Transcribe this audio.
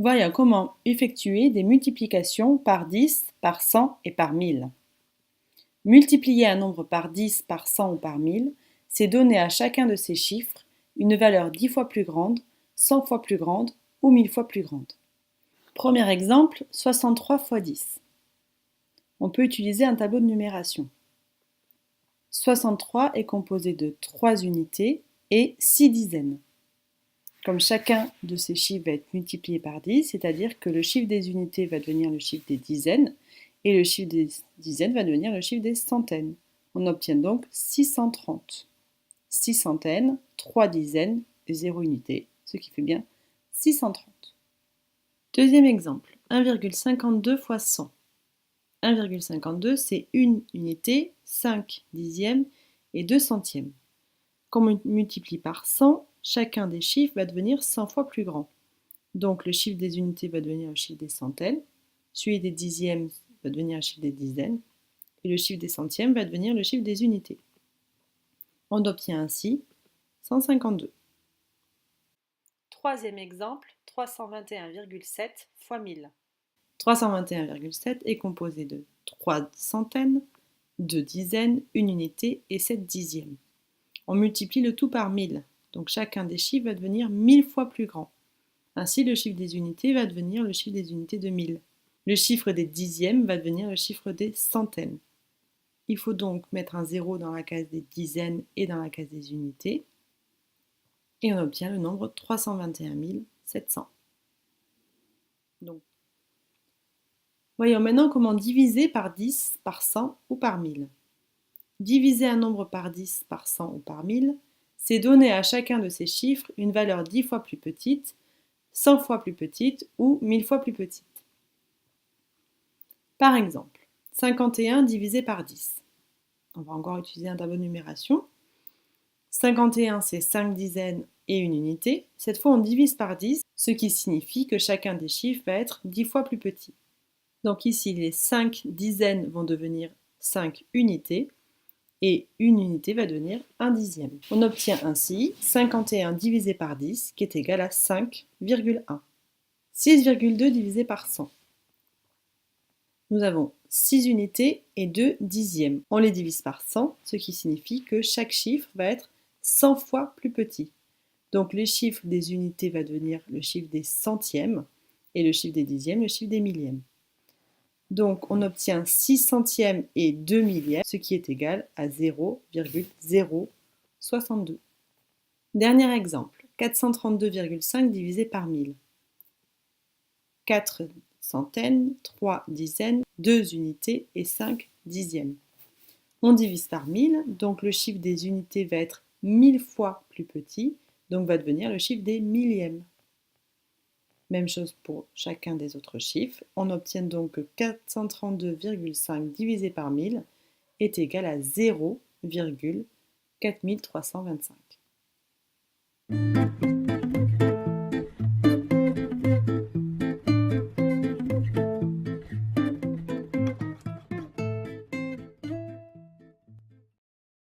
Voyons comment effectuer des multiplications par 10, par 100 et par 1000. Multiplier un nombre par 10, par 100 ou par 1000, c'est donner à chacun de ces chiffres une valeur 10 fois plus grande, 100 fois plus grande ou 1000 fois plus grande. Premier exemple, 63 fois 10. On peut utiliser un tableau de numération. 63 est composé de 3 unités et 6 dizaines. Comme chacun de ces chiffres va être multiplié par 10, c'est-à-dire que le chiffre des unités va devenir le chiffre des dizaines, et le chiffre des dizaines va devenir le chiffre des centaines. On obtient donc 630. 6 centaines, 3 dizaines et 0 unité, ce qui fait bien 630. Deuxième exemple, 1,52 fois 100. 1,52, c'est une unité, 5 dixièmes et 2 centièmes. Quand on multiplie par 100, chacun des chiffres va devenir 100 fois plus grand. Donc le chiffre des unités va devenir le chiffre des centaines, celui des dixièmes va devenir le chiffre des dizaines, et le chiffre des centièmes va devenir le chiffre des unités. On obtient ainsi 152. Troisième exemple, 321,7 fois 1000. 321,7 est composé de 3 centaines, 2 dizaines, 1 unité et 7 dixièmes. On multiplie le tout par 1000, donc chacun des chiffres va devenir 1000 fois plus grand. Ainsi, le chiffre des unités va devenir le chiffre des unités de 1000. Le chiffre des dixièmes va devenir le chiffre des centaines. Il faut donc mettre un 0 dans la case des dizaines et dans la case des unités. Et on obtient le nombre 321 700. Donc, voyons maintenant comment diviser par 10, par 100 ou par 1000. Diviser un nombre par 10, par 100 ou par 1000, c'est donner à chacun de ces chiffres une valeur 10 fois plus petite, 100 fois plus petite ou 1000 fois plus petite. Par exemple, 51 divisé par 10. On va encore utiliser un tableau de numération. 51, c'est 5 dizaines et une unité. Cette fois, on divise par 10, ce qui signifie que chacun des chiffres va être 10 fois plus petit. Donc ici, les 5 dizaines vont devenir 5 unités et une unité va devenir un dixième. On obtient ainsi 51 divisé par 10 qui est égal à 5,1. 6,2 divisé par 100. Nous avons 6 unités et 2 dixièmes. On les divise par 100, ce qui signifie que chaque chiffre va être 100 fois plus petit. Donc le chiffre des unités va devenir le chiffre des centièmes et le chiffre des dixièmes le chiffre des millièmes. Donc on obtient 6 centièmes et 2 millièmes, ce qui est égal à 0,062. Dernier exemple, 432,5 divisé par 1000. 4 centaines, 3 dizaines, 2 unités et 5 dixièmes. On divise par 1000, donc le chiffre des unités va être 1000 fois plus petit, donc va devenir le chiffre des millièmes. Même chose pour chacun des autres chiffres. On obtient donc que 432,5 divisé par 1000 est égal à 0,4325.